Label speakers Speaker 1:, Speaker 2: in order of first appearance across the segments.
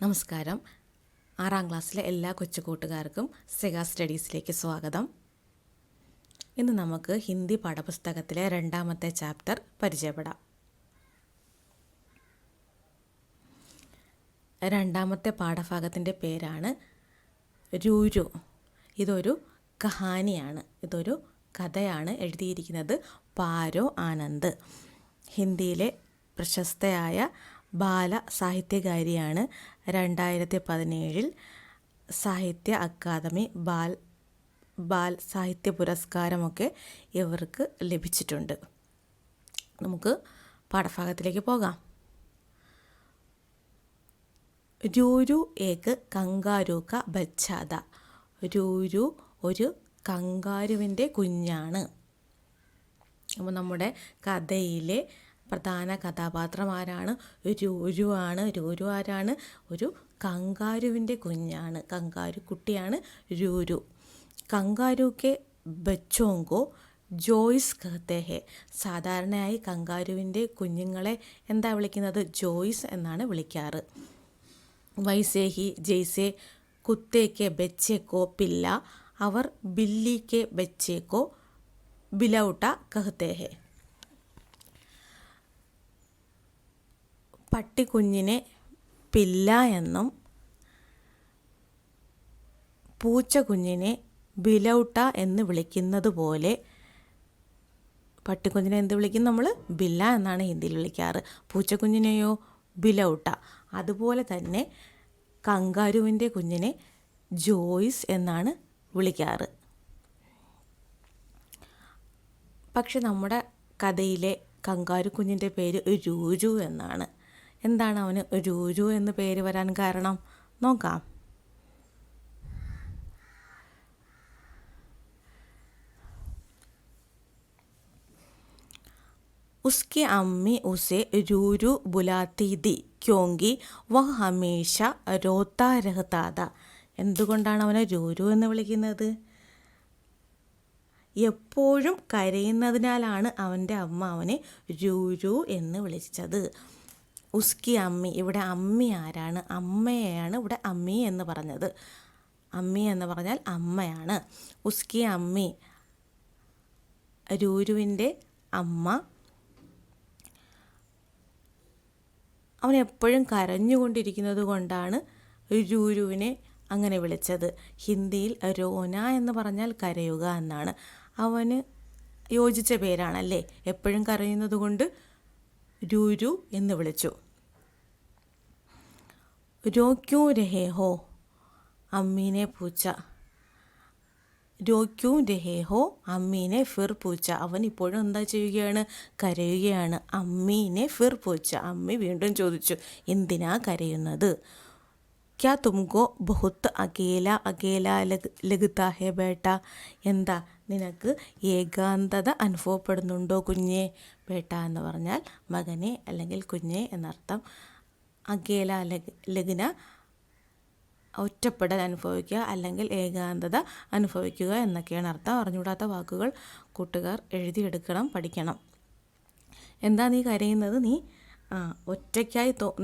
Speaker 1: നമസ്കാരം. 6ാം ക്ലാസ്സിലെ എല്ലാ കൊച്ചുകൂട്ടുകാർക്കും സെഗ സ്റ്റഡീസിലേക്ക് സ്വാഗതം. ഇന്ന് നമുക്ക് ഹിന്ദി പാഠപുസ്തകത്തിലെ 2ാമത്തെ ചാപ്റ്റർ പരിചയപ്പെടാം. 2ാമത്തെ പാഠഭാഗത്തിൻ്റെ പേരാണ് രൂരു. ഇതൊരു കഹാനിയാണ്, ഇതൊരു കഥയാണ്. എഴുതിയിരിക്കുന്നത് പാരോ ആനന്ദ്. ഹിന്ദിയിലെ പ്രശസ്തയായ ബാല സാഹിത്യകാരിയാണ്. 2017 സാഹിത്യ അക്കാദമി ബാൽ സാഹിത്യ പുരസ്കാരമൊക്കെ ഇവർക്ക് ലഭിച്ചിട്ടുണ്ട്. നമുക്ക് പാഠഭാഗത്തിലേക്ക് പോകാം. രൂരു ഏക് കങ്കാരു ക ബച്ചാ ഥാ. രൂരു ഒരു കങ്കാരുവിൻ്റെ കുഞ്ഞാണ്. അപ്പോൾ നമ്മുടെ കഥയിലെ പ്രധാന കഥാപാത്രം ആരാണ്? രൂരു ആണ്. രൂരു ആരാണ്? ഒരു കങ്കാരുവിൻ്റെ കുഞ്ഞാണ്, കങ്കാരു കുട്ടിയാണ് രൂരു. കങ്കാരു കെ ബച്ചോങ്കോ ജോയ്സ് കഹത്തെ ഹെ. സാധാരണയായി കങ്കാരുവിൻ്റെ കുഞ്ഞുങ്ങളെ എന്താ വിളിക്കുന്നത്? ജോയ്സ് എന്നാണ് വിളിക്കാറ്. വൈസേ ഹി ജയ്സെ കുത്തേ കെ ബച്ചെ കോ പില്ല, അവർ ബില്ലി കെ ബച്ചെ കോ ബിലൗട്ട കഹത്തെ ഹെ. പട്ടിക്കുഞ്ഞിനെ പില്ല എന്നും പൂച്ചക്കുഞ്ഞിനെ ബിലൗട്ട എന്ന് വിളിക്കുന്നത് പോലെ, പട്ടിക്കുഞ്ഞിനെ എന്ത് വിളിക്കും നമ്മൾ? ബില്ല എന്നാണ് ഹിന്ദിയിൽ വിളിക്കാറ്. പൂച്ചക്കുഞ്ഞിനെയോ ബിലൗട്ട. അതുപോലെ തന്നെ കങ്കാരുവിൻ്റെ കുഞ്ഞിനെ ജോയ്സ് എന്നാണ് വിളിക്കാറ്. പക്ഷെ നമ്മുടെ കഥയിലെ കങ്കാരു കുഞ്ഞിൻ്റെ പേര് രൂരു എന്നാണ്. എന്താണ് അവന് രൂരു എന്ന് പേര് വരാൻ കാരണം? നോക്കാം. उसकी अम्मी उसे रूरू बुलाती थी क्योंकि वह हमेशा रोता रहता था. എന്തുകൊണ്ടാണ് അവനെ രൂരു എന്ന് വിളിക്കുന്നത്? എപ്പോഴും കരയുന്നതിനാലാണ് അവൻ്റെ അമ്മ അവനെ രൂരു എന്ന് വിളിച്ചത്. ഉസ്കി അമ്മി, ഇവിടെ അമ്മി ആരാണ്? അമ്മയെയാണ് ഇവിടെ അമ്മി എന്ന് പറഞ്ഞത്. അമ്മി എന്ന് പറഞ്ഞാൽ അമ്മയാണ്. ഉസ്കി അമ്മി, രൂരുവിൻ്റെ അമ്മ, അവൻ എപ്പോഴും കരഞ്ഞുകൊണ്ടിരിക്കുന്നത് കൊണ്ടാണ് രൂരുവിനെ അങ്ങനെ വിളിച്ചത്. ഹിന്ദിയിൽ രോന എന്ന് പറഞ്ഞാൽ കരയുക എന്നാണ്. അവന് യോജിച്ച പേരാണല്ലേ. എപ്പോഴും കരയുന്നത് കൊണ്ട് രൂരു എന്ന് വിളിച്ചു. രോ ക്യൂ രഹേ ഹോ, അമ്മീനെ പൂച്ച. രോ ക്യൂ രഹേ ഹോ അമ്മീനെ ഫിർ പൂച്ച. അവൻ ഇപ്പോഴും എന്താ ചെയ്യുകയാണ്? കരയുകയാണ്. അമ്മീനെ ഫിർ പൂച്ച. അമ്മി വീണ്ടും ചോദിച്ചു, എന്തിനാ കരയുന്നത്? ക്യാ തുംകോ ബഹുത്ത് അകേല അകേല ലഗ്താ ഹെ ബേട്ട. എന്താ നിനക്ക് ഏകാന്തത അനുഭവപ്പെടുന്നുണ്ടോ കുഞ്ഞേ? ബേട്ട എന്ന് പറഞ്ഞാൽ മകനെ അല്ലെങ്കിൽ കുഞ്ഞെ എന്നർത്ഥം. അകേല ലഗ്ന ഒറ്റപ്പെടൽ അനുഭവിക്കുക അല്ലെങ്കിൽ ഏകാന്തത അനുഭവിക്കുക എന്നൊക്കെയാണ് അർത്ഥം. അറിഞ്ഞുകൂടാത്ത വാക്കുകൾ കൂട്ടുകാർ എഴുതിയെടുക്കണം, പഠിക്കണം. എന്താ നീ കരയുന്നത്? നീ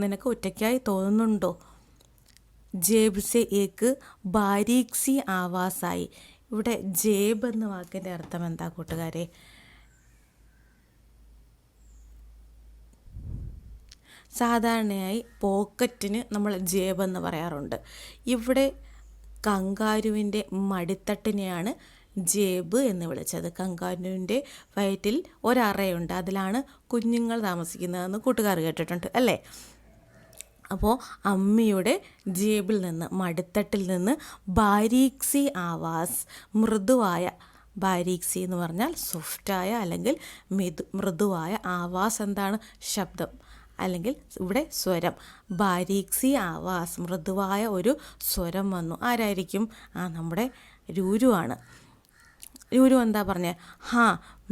Speaker 1: നിനക്ക് ഒറ്റയ്ക്കായി തോന്നുന്നുണ്ടോ? ജേബ് സെ ഏക്ക് ബാരീക് സി ആവാസായി. ഇവിടെ ജേബ് എന്ന വാക്കിൻ്റെ അർത്ഥം എന്താ കൂട്ടുകാരെ? സാധാരണയായി പോക്കറ്റിന് നമ്മൾ ജേബ് എന്ന് പറയാറുണ്ട്. ഇവിടെ കങ്കാരുവിൻ്റെ മടിത്തട്ടിനെയാണ് ജേബ് എന്ന് വിളിച്ചത്. കങ്കാരുവിൻ്റെ വയറ്റിൽ ഒരറയുണ്ട്, അതിലാണ് കുഞ്ഞുങ്ങൾ താമസിക്കുന്നതെന്ന് കൂട്ടുകാർ കേട്ടിട്ടുണ്ട് അല്ലേ? അപ്പോൾ അമ്മയുടെ ജേബിൽ നിന്ന്, മടിത്തട്ടിൽ നിന്ന് ബാരീക്സി ആവാസ്, മൃദുവായ, ബാരീക്സി എന്ന് പറഞ്ഞാൽ സോഫ്റ്റായ അല്ലെങ്കിൽ മൃദുവായ, ആവാസ് എന്താണ്? ശബ്ദം അല്ലെങ്കിൽ ഇവിടെ സ്വരം. ബാരീക്സി ആവാസ്, മൃദുവായ ഒരു സ്വരം വന്നു. ആരായിരിക്കും? നമ്മുടെ രൂരു ആണ്. രൂരു എന്താ പറഞ്ഞത്? ഹാ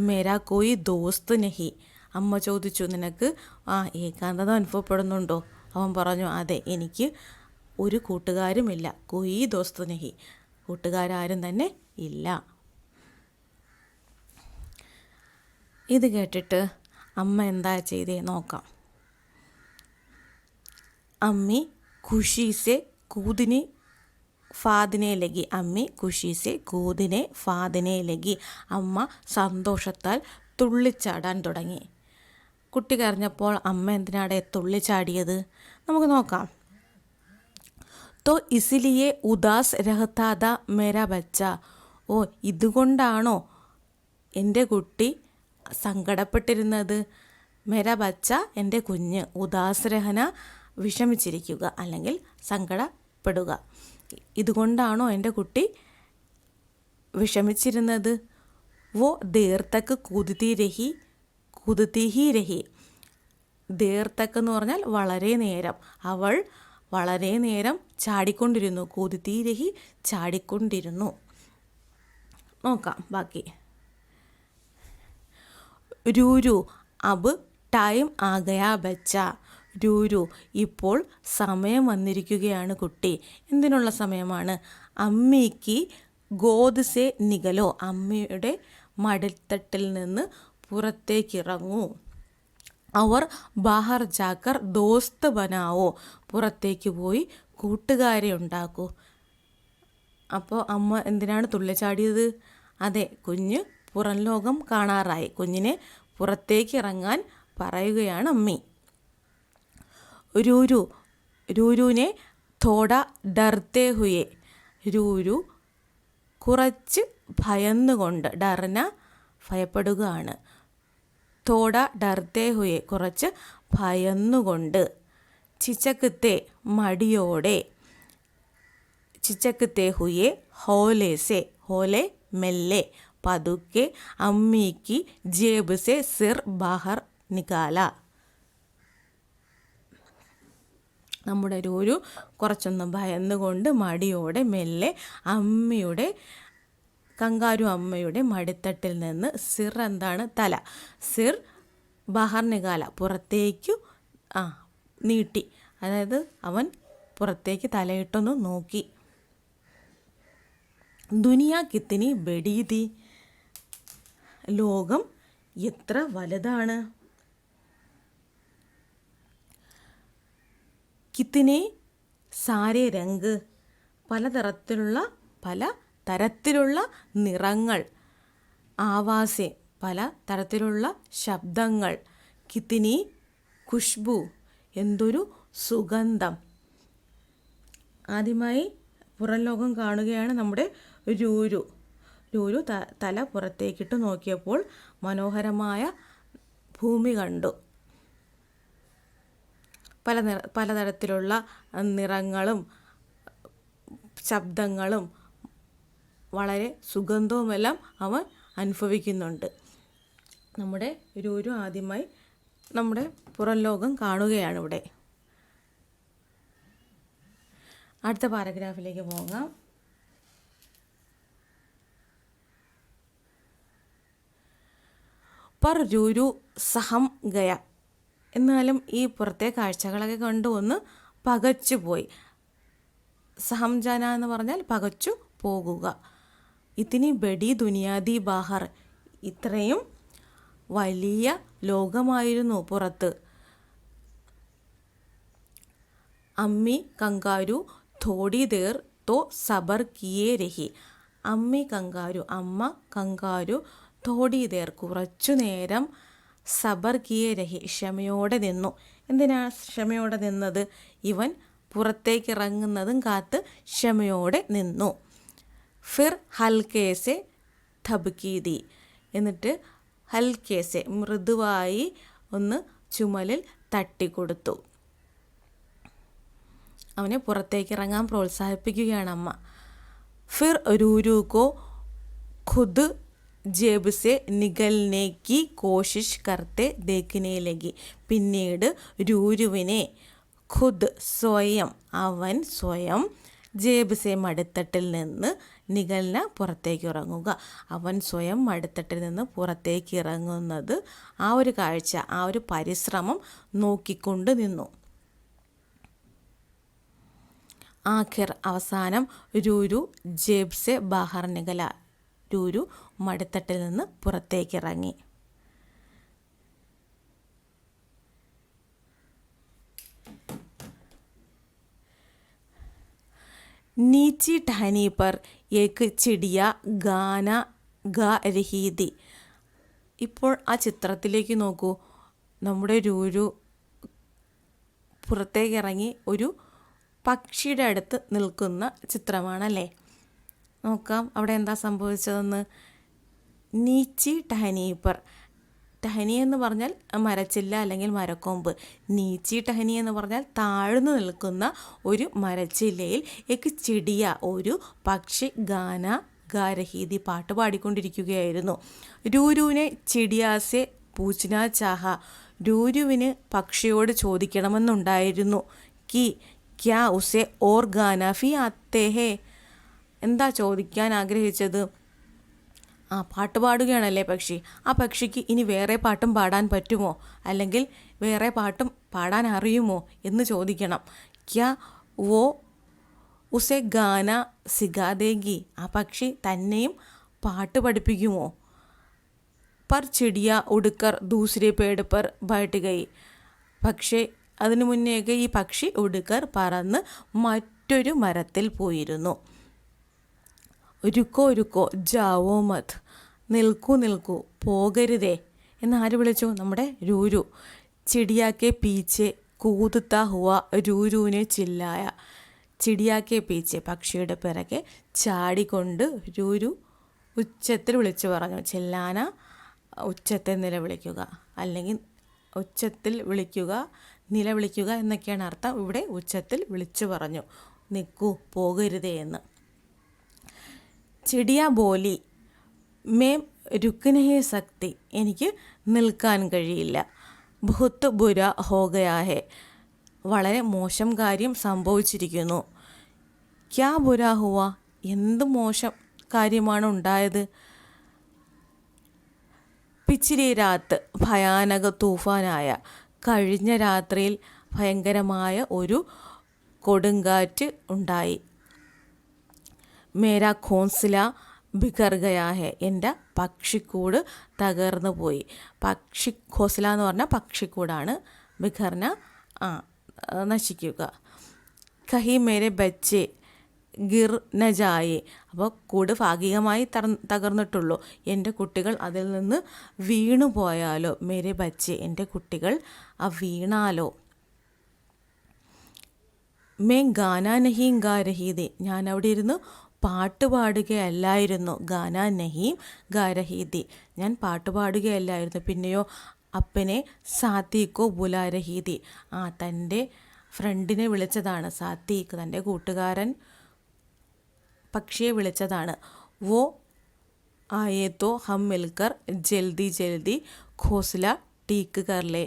Speaker 1: മേരാ കോയി ദോസ്ത് നഹി. അമ്മ ചോദിച്ചു, നിനക്ക് ഏകാന്തത അനുഭവപ്പെടുന്നുണ്ടോ? അവൻ പറഞ്ഞു, അതെ, എനിക്ക് ഒരു കൂട്ടുകാരുമില്ല. കോയി ദോസ്ത് നഹി, കൂട്ടുകാരും തന്നെ ഇല്ല. ഇത് കേട്ടിട്ട് അമ്മ എന്താ ചെയ്തേ നോക്കാം. അമ്മി ഖുഷി സെ കൂദിനെ ഫാദിനെ ലഗി. അമ്മി ഖുഷി സെ കൂദിനെ ഫാദിനെ ലഗി. അമ്മ സന്തോഷത്താൽ തുള്ളിച്ചാടാൻ തുടങ്ങി. കുട്ടി കരഞ്ഞപ്പോൾ അമ്മ എന്തിനാടെ തുള്ളിച്ചാടിയത്? നമുക്ക് നോക്കാം. തോ ഇസിലിയെ ഉദാസ് രഹത്താത മേരാ ബച്ച. ഓ, ഇതുകൊണ്ടാണോ എൻ്റെ കുട്ടി സങ്കടപ്പെട്ടിരുന്നത്? മേരാ ബച്ച, എൻ്റെ കുഞ്ഞ്. ഉദാസ് രഹന, വിഷമിച്ചിരിക്കുക അല്ലെങ്കിൽ സങ്കടപ്പെടുക. ഇതുകൊണ്ടാണോ എൻ്റെ കുട്ടി വിഷമിച്ചിരുന്നത്? വോ ദേർ തക്ക് കൂതുത്തി ഹി രഹി. ദേർ തക്ക് എന്ന് പറഞ്ഞാൽ വളരെ നേരം. അവൾ വളരെ നേരം ചാടിക്കൊണ്ടിരുന്നു. കൂതുത്തി രഹി, ചാടിക്കൊണ്ടിരുന്നു. നോക്കാം ബാക്കി. രൂരു അബ് ടൈം ആ ഗയാ ബച്ച. രൂരു, ഇപ്പോൾ സമയം വന്നിരിക്കുകയാണ് കുട്ടി. എന്തിനുള്ള സമയമാണ്? അമ്മിക്ക് ഗോദ് സെ നികലോ. അമ്മയുടെ മടിത്തട്ടിൽ നിന്ന് പുറത്തേക്കിറങ്ങൂ. അവർ ബാഹർ ജാക്കർ ദോസ്ത് ബനാവോ. പുറത്തേക്ക് പോയി കൂട്ടുകാരെ ഉണ്ടാക്കൂ. അപ്പോൾ അമ്മ എന്തിനാണ് തുള്ളിച്ചാടിയത്? അതെ, കുഞ്ഞ് പുറം ലോകം കാണാറായി. കുഞ്ഞിനെ പുറത്തേക്ക് ഇറങ്ങാൻ പറയുകയാണ് അമ്മി. രൂരുവിനെ തോട ഡർത്തേ ഹുയെ. രൂരു കുറച്ച് ഭയന്നുകൊണ്ട്, ഡർന ഭയപ്പെടുകയാണ്, തോട ഡർത്തേ ഹുയെ കുറച്ച് ഭയന്നുകൊണ്ട്, ചിച്ചക്കത്തെ മടിയോടെ, ചിച്ചക്കത്തെ ഹുയെ ഹോലെ സെ, ഹോലെ മെല്ലെ, പതുക്കെ, അമ്മിക്ക് ജേബ് സെ സിർ ബാഹർ നികാല. നമ്മുടെ രൂരു കുറച്ചൊന്ന് ഭയന്നുകൊണ്ട് മടിയോടെ മെല്ലെ അമ്മയുടെ, കങ്കാരു അമ്മയുടെ മടിത്തട്ടിൽ നിന്ന്, സിർ എന്താണ്? തല. സിർ ബഹർ നികാല, പുറത്തേക്കു നീട്ടി. അതായത് അവൻ പുറത്തേക്ക് തലയിട്ടൊന്ന് നോക്കി. ദുനിയ കിത്തിനി ബഡി തി. ലോകം എത്ര വലുതാണ്. കിത്തിനെ സാരെ രംഗ്, പലതരത്തിലുള്ള നിറങ്ങൾ. ആവാസെ, പല തരത്തിലുള്ള ശബ്ദങ്ങൾ. കിത്തിനി ഖുഷ്ബു, എന്തൊരു സുഗന്ധം. ആദ്യമായി പുറം ലോകം കാണുകയാണ് നമ്മുടെ രൂരു. രൂരു തല പുറത്തേക്കിട്ട് നോക്കിയപ്പോൾ മനോഹരമായ ഭൂമി കണ്ടു. പലതരത്തിലുള്ള നിറങ്ങളും ശബ്ദങ്ങളും വളരെ സുഗന്ധവുമെല്ലാം അവൻ അനുഭവിക്കുന്നുണ്ട്. നമ്മുടെ രൂരു ആദ്യമായി നമ്മുടെ പുറം ലോകം കാണുകയാണ് ഇവിടെ. അടുത്ത പാരഗ്രാഫിലേക്ക് പോകാം. പർ രൂരു സഹം ഗയ. എന്നാലും ഈ പുറത്തെ കാഴ്ചകളൊക്കെ കണ്ടു ഒന്ന് പകച്ചു പോയി. സഹംജാന എന്ന് പറഞ്ഞാൽ പകച്ചു പോകുക. ഇത്തിനി ബഡി ദുനിയാദി ബാഹർ, ഇത്രയും വലിയ ലോകമായിരുന്നു പുറത്ത്. അമ്മി കങ്കാരു തോടി ദേർ തോ സബർ കിയേ രഹി. അമ്മ കങ്കാരു തോടി ദേർ കുറച്ചു നേരം, സബർ കിയേ രഹി ക്ഷമയോടെ നിന്നു. എന്തിനാണ് ക്ഷമയോടെ നിന്നത്? ഇവൻ പുറത്തേക്ക് ഇറങ്ങുന്നതും കാത്ത് ക്ഷമയോടെ നിന്നു. ഫിർ ഹൽക്കേസെ ധബ്കീതി. എന്നിട്ട് ഹൽക്കേസെ മൃദുവായി ഒന്ന് ചുമലിൽ തട്ടിക്കൊടുത്തു. അവനെ പുറത്തേക്ക് ഇറങ്ങാൻ പ്രോത്സാഹിപ്പിക്കുകയാണ് അമ്മ. ഫിർ രൂരു കോ ഖുദ് ജേബ് സെ നികൽനെ കി കോശിഷ് കർത്തെ ദേഖ്നെ ലഗി. പിന്നീട് രൂരുവിനെ ഖുദ് സ്വയം, അവൻ സ്വയം, ജേബ് സെ മടിത്തട്ടിൽ നിന്ന്, നികൽന പുറത്തേക്ക് ഇറങ്ങുക, അവൻ സ്വയം മടിത്തട്ടിൽ നിന്ന് പുറത്തേക്ക് ഇറങ്ങുന്നത്, ആ ഒരു കാഴ്ച, ആ ഒരു പരിശ്രമം നോക്കിക്കൊണ്ട് നിന്നു. ആഖിർ അവസാനം രൂരു ജേബ് സെ ബാഹർ നികല. രൂരു മടിത്തട്ടിൽ നിന്ന് പുറത്തേക്കിറങ്ങി. नीची टहनी पर एक चिड़िया गाना गा रही थी. ഇപ്പോൾ ആ ചിത്രത്തിലേക്ക് നോക്കൂ. നമ്മുടെ രൂരു പുറത്തേക്ക് ഇറങ്ങി ഒരു പക്ഷിയുടെ അടുത്ത് നിൽക്കുന്ന ചിത്രമാണല്ലേ. നോക്കാം അവിടെ എന്താ സംഭവിച്ചതെന്ന്. നീച്ചി ടഹനീപ്പർ. ടഹനി എന്ന് പറഞ്ഞാൽ മരച്ചില്ല അല്ലെങ്കിൽ മരക്കൊമ്പ്. നീച്ചി ടഹനി എന്ന് പറഞ്ഞാൽ താഴ്ന്നു നിൽക്കുന്ന ഒരു മരച്ചില്ലയിൽ എക്ക് ചിടിയ ഒരു പക്ഷി ഗാന ഗാരഹീതി പാട്ട് പാടിക്കൊണ്ടിരിക്കുകയായിരുന്നു. രൂരുവിനെ ചിടിയാസെ പൂച്ച്ന ചാഹ. രൂരുവിന് പക്ഷിയോട് ചോദിക്കണമെന്നുണ്ടായിരുന്നു. കി ക്യാ ഉസെ ഓർ ഗാന ഫി ആത്തേ ഹേ. എന്താ ചോദിക്കാൻ ആഗ്രഹിച്ചത്? പാട്ട് പാടുകയാണല്ലേ പക്ഷി. ആ പക്ഷിക്ക് ഇനി വേറെ പാട്ടും പാടാൻ പറ്റുമോ, അല്ലെങ്കിൽ വേറെ പാട്ടും പാടാൻ അറിയുമോ എന്ന് ചോദിക്കണം. ക്യാ വോ ഉസെ ഗാന സിഗാദേഗി. ആ പക്ഷി തന്നെയും പാട്ട് പഠിപ്പിക്കുമോ? പർ ചിടിയ ഉടുക്കർ ദൂസരെ പേട് പർ ബൈഠ് ഗയി. പക്ഷേ അതിനു മുന്നേക്ക് ഈ പക്ഷി ഉടുക്കർ പറന്ന് മറ്റൊരു മരത്തിൽ പോയിരുന്നു. രുക്കോ രുക്കോ ജാവോ മത്. നിൽക്കൂ നിൽക്കൂ പോകരുതേ എന്നാര് വിളിച്ചു? നമ്മുടെ രൂരു. ചിടിയാക്കെ പീച്ചെ കൂതുത്ത ഹുവ രൂരുവിനെ ചില്ലായ. ചിടിയാക്കെ പീച്ചെ പക്ഷിയുടെ പിറകെ ചാടിക്കൊണ്ട് രൂരു ഉച്ചത്തിൽ വിളിച്ചു പറഞ്ഞു. ചില്ലാന ഉച്ചത്തിൽ നിലവിളിക്കുക, അല്ലെങ്കിൽ ഉച്ചത്തിൽ വിളിക്കുക, നിലവിളിക്കുക എന്നൊക്കെയാണ് അർത്ഥം. ഇവിടെ ഉച്ചത്തിൽ വിളിച്ചു പറഞ്ഞു നിൽക്കൂ പോകരുതേ എന്ന്. ചിടിയ ബോലി മേം രുക്കനഹേ സക്തി. എനിക്ക് നിൽക്കാൻ കഴിയില്ല. ബഹുത്ത് ബുര ഹോഗയാ ഹേ. വളരെ മോശം കാര്യം സംഭവിച്ചിരിക്കുന്നു. ക്യാ ബുര ഹുവ. എന്ത് മോശം കാര്യമാണ് ഉണ്ടായത്? പിച്ചിരി രാത്ത് ഭയാനക തൂഫാനായ. കഴിഞ്ഞ രാത്രിയിൽ ഭയങ്കരമായ ഒരു കൊടുങ്കാറ്റ് ഉണ്ടായി. മേരാ ഘോൻസ്ല ബിഖർ ഗയാ ഹെ. എൻ്റെ പക്ഷിക്കൂട് തകർന്നു പോയി. പക്ഷി ഘോസ്ല എന്ന് പറഞ്ഞാൽ പക്ഷിക്കൂടാണ്. ബിഖർന നശിക്കുക. കഹി മേരെ ബച്ചെ ഗിർ ന ജായേ. അപ്പോൾ കൂട് ഭാഗികമായി തകർന്നിട്ടുള്ളൂ. എൻ്റെ കുട്ടികൾ അതിൽ നിന്ന് വീണു പോയാലോ. മേരെ ബച്ചെ എൻ്റെ കുട്ടികൾ വീണാലോ. മേ ഗാന നഹീം ഗാ രഹീദേ. ഞാൻ അവിടെ ഇരുന്ന് പാട്ട് പാടുകയല്ലായിരുന്നു. ഗാന നഹീം ഗാ രഹീദി. ഞാൻ പാട്ട് പാടുകയല്ലായിരുന്നു. പിന്നെയോ അപ്പനെ സാത്തീക്കോ ബുലാ രഹീദി. തൻ്റെ ഫ്രണ്ടിനെ വിളിച്ചതാണ്. സാത്തീക്ക് തൻ്റെ കൂട്ടുകാരൻ പക്ഷിയെ വിളിച്ചതാണ്. വോ ആയേ തോ ഹം മിൽക്കർ ജൽദി ജൽദി ഘോസ്ല ടീക്ക് കർലേ.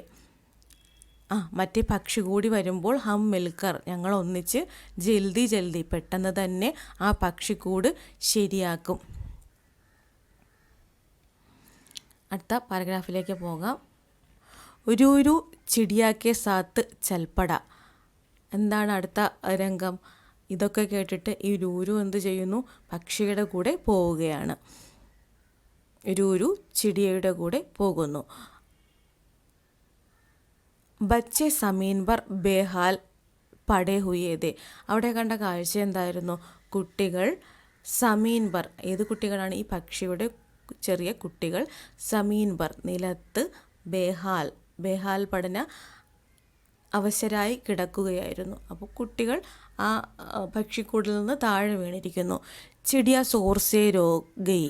Speaker 1: മറ്റേ പക്ഷി കൂടി വരുമ്പോൾ ഹം മിൽക്കർ ഞങ്ങൾ ഒന്നിച്ച് ജൽദി ജൽദി പെട്ടെന്ന് തന്നെ ആ പക്ഷിക്കൂട് ശരിയാക്കും. അടുത്ത പാരഗ്രാഫിലേക്ക് പോകാം. രൂരു ചിടിയാക്കെ സാത്ത് ചൽപ്പട. എന്താണ് അടുത്ത രംഗം? ഇതൊക്കെ കേട്ടിട്ട് ഈ രൂരു എന്ത് ചെയ്യുന്നു? പക്ഷിയുടെ കൂടെ പോവുകയാണ്. രൂരു ചിടിയയുടെ കൂടെ പോകുന്നു. ബച്ചെ സമീൻ പർ ബേഹാൽ പടേ ഹുയേതേ. അവിടെ കണ്ട കാഴ്ച എന്തായിരുന്നു? കുട്ടികൾ സമീൻ പർ. ഏത് കുട്ടികളാണ്? ഈ പക്ഷിയുടെ ചെറിയ കുട്ടികൾ. സമീൻ പർ നിലത്ത്, ബേഹാൽ ബേഹാൽ പഠന അവശരായി കിടക്കുകയായിരുന്നു. അപ്പോൾ കുട്ടികൾ ആ പക്ഷിക്കൂടിൽ നിന്ന് താഴെ വീണിരിക്കുന്നു. ചിടിയ സോർസെ രോഗയി.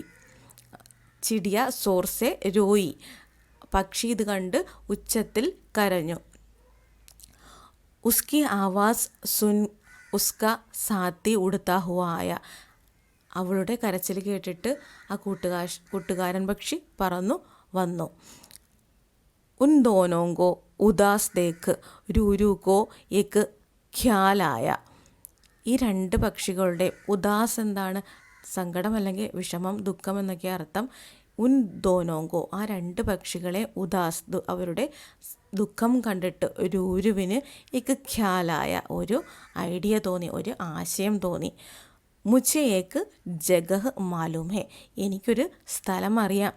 Speaker 1: ചിടിയ സോർസെ രോയി. പക്ഷി ഇത് കണ്ട് ഉച്ചത്തിൽ കരഞ്ഞു. ഉസ്കി ആവാസ് സുൻ ഉസ്ക സാത്തി ഉടുത്താ ഹുവാ ആയ. അവളുടെ കരച്ചിൽ കേട്ടിട്ട് ആ കൂട്ടുകാരൻ പക്ഷി പറന്നു വന്നു. ഉൻ ദോനോങ്കോ ഉദാസ് ദേക്ക് രൂരുക്കോ ഏക്ക് ഖ്യാലായ. ഈ രണ്ട് പക്ഷികളുടെ ഉദാസ് എന്താണ്? സങ്കടം അല്ലെങ്കിൽ വിഷമം, ദുഃഖം എന്നൊക്കെ അർത്ഥം. ഉൻ ദോനോങ്കോ ആ രണ്ട് പക്ഷികളെ ഉദാസ് അവരുടെ ദുഃഖം കണ്ടിട്ട് രൂരുവിന് ഏക്ക് ഖ്യാലായ ഒരു ഐഡിയ തോന്നി, ഒരു ആശയം തോന്നി. മുझे ഏക്ക് ജഗഹ് മാലൂം ഹേ. എനിക്കൊരു സ്ഥലം അറിയാം.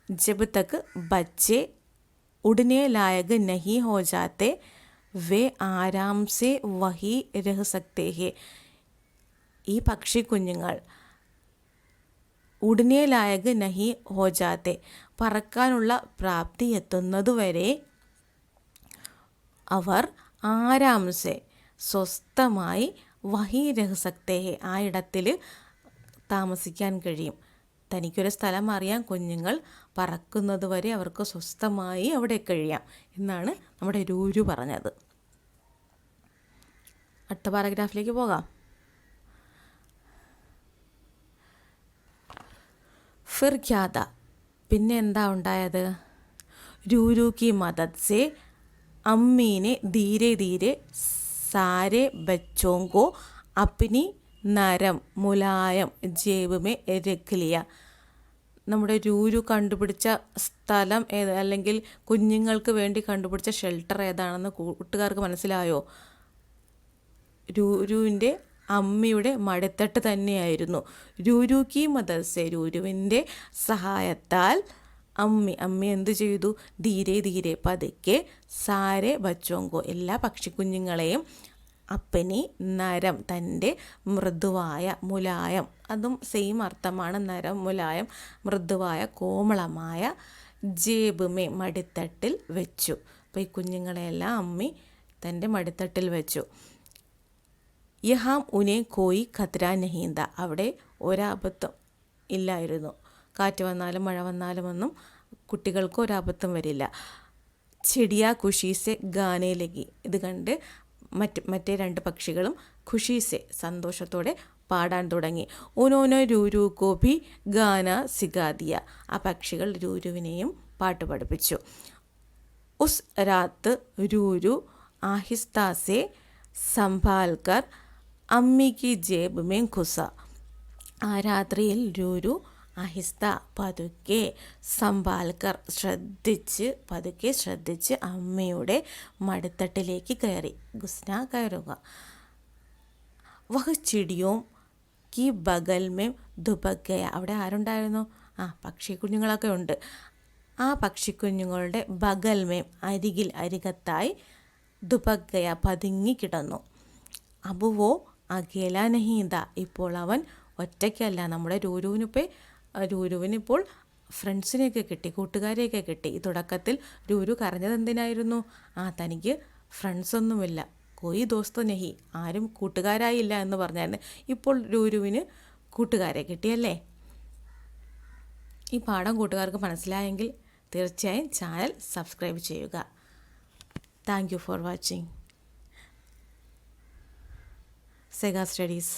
Speaker 1: ജബ് തക്ക് ബच्चे उड़ने लायक नहीं हो जाते वे आराम से वही रह सकते हैं. ഈ പക്ഷിക്കുഞ്ഞുങ്ങൾ ഉടനെ ലായക് നഹി ഹോ ജാത്തെ, പറക്കാനുള്ള പ്രാപ്തി എത്തുന്നതുവരെ അവർ ആരാംസെ സ്വസ്ഥമായി വഹി രഹ് സക്തേ ഹെ, ആ ഇടത്തിൽ താമസിക്കാൻ കഴിയും. തനിക്കൊരു സ്ഥലം അറിയാം, കുഞ്ഞുങ്ങൾ പറക്കുന്നത് വരെ അവർക്ക് സ്വസ്ഥമായി അവിടെ കഴിയാം എന്നാണ് നമ്മുടെ രൂരു പറഞ്ഞത്. അടുത്ത പാരഗ്രാഫിലേക്ക് പോകാം. ഫിർ ക്യാ ഥാ, പിന്നെ എന്താ ഉണ്ടായത്? രൂരു കി മദദ് സെ അമ്മീനെ ധീരെ ധീരെ സാരെ ബച്ചോं को अपनी നരം മുലായം ജേബ് മേ രഖ് ലിയ. നമ്മുടെ രൂരു കണ്ടുപിടിച്ച സ്ഥലം അല്ലെങ്കിൽ കുഞ്ഞുങ്ങൾക്ക് വേണ്ടി കണ്ടുപിടിച്ച ഷെൽട്ടർ ഏതാണെന്ന് കൂട്ടുകാർക്ക് മനസ്സിലായോ? രൂരുവിൻ്റെ അമ്മയുടെ മടിത്തട്ട് തന്നെയായിരുന്നു. രൂരു കി മദദ് സെ, രൂരുവിൻ്റെ സഹായത്താൽ അമ്മ എന്ത് ചെയ്തു? ധീരെ ധീരെ പതുക്കെ സാരെ ബച്ചോങ്കോ, എല്ലാ പക്ഷിക്കുഞ്ഞുങ്ങളെയും അപ്പനി നരം തൻ്റെ മൃദുവായ മുലായം, അതും സെയിം അർത്ഥമാണ്, നരം മുലായം മൃദുവായ കോമളമായ ജേബുമേ മടിത്തട്ടിൽ വെച്ചു. അപ്പോൾ ഈ കുഞ്ഞുങ്ങളെല്ലാം അമ്മി തൻ്റെ മടിത്തട്ടിൽ വെച്ചു. യഹാം ഉനെ കോയി ഖത്ര നഹീന്ത, അവിടെ ഒരാപത്തും ഇല്ലായിരുന്നു. കാറ്റ് വന്നാലും മഴ വന്നാലും ഒന്നും കുട്ടികൾക്ക് ഒരാപത്തും വരില്ല. ചിടിയ ഖുഷീസെ ഗാനെ ലഗി, ഇത് കണ്ട് മറ്റേ രണ്ട് പക്ഷികളും ഖുഷീസെ സന്തോഷത്തോടെ പാടാൻ തുടങ്ങി. ഉനോനോ രൂരു കോ ഭി ഗാന സിഗാദിയ, ആ പക്ഷികൾ രൂരുവിനെയും പാട്ട് പഠിപ്പിച്ചു. ഉസ് രാത്ത് രൂരു ആഹിസ്താസെ സംഭാൽക്കർ അമ്മി കി ജേബ് മേ ഘുസ, ആ രാത്രിയിൽ രൂരു ആഹിസ്ത പതുക്കെ സംഭാൽക്കർ പതുക്കെ ശ്രദ്ധിച്ച് അമ്മയുടെ മടിത്തട്ടിലേക്ക് കയറി. ഗുസ്ന കയറുക. വഹ് ചിടിയോം കി ബഗൽ മേ ദുബക് ഗയ, അവിടെ ആരുണ്ടായിരുന്നു? പക്ഷിക്കുഞ്ഞുങ്ങളൊക്കെ ഉണ്ട്. ആ പക്ഷിക്കുഞ്ഞുങ്ങളുടെ ബഗൽമേം അരികത്തായി ദുബക് ഗയ പതുങ്ങിക്കിടന്നു. അബുവോ അകേല നഹീന്ത, ഇപ്പോൾ അവൻ ഒറ്റയ്ക്കല്ല. നമ്മുടെ രൂരുവിനിപ്പോൾ ഫ്രണ്ട്സിനെയൊക്കെ കിട്ടി, കൂട്ടുകാരെയൊക്കെ കിട്ടി. ഈ തുടക്കത്തിൽ രൂരു കരഞ്ഞത് എന്തിനായിരുന്നു? തനിക്ക് ഫ്രണ്ട്സൊന്നുമില്ല, കോയി ദോസ്തോ നഹി, ആരും കൂട്ടുകാരായില്ല എന്ന് പറഞ്ഞായിരുന്നു. ഇപ്പോൾ രൂരുവിന് കൂട്ടുകാരെ കിട്ടിയല്ലേ. ഈ പാഠം കൂട്ടുകാർക്ക് മനസ്സിലായെങ്കിൽ തീർച്ചയായും ചാനൽ സബ്സ്ക്രൈബ് ചെയ്യുക. Thank you for watching Sega studies.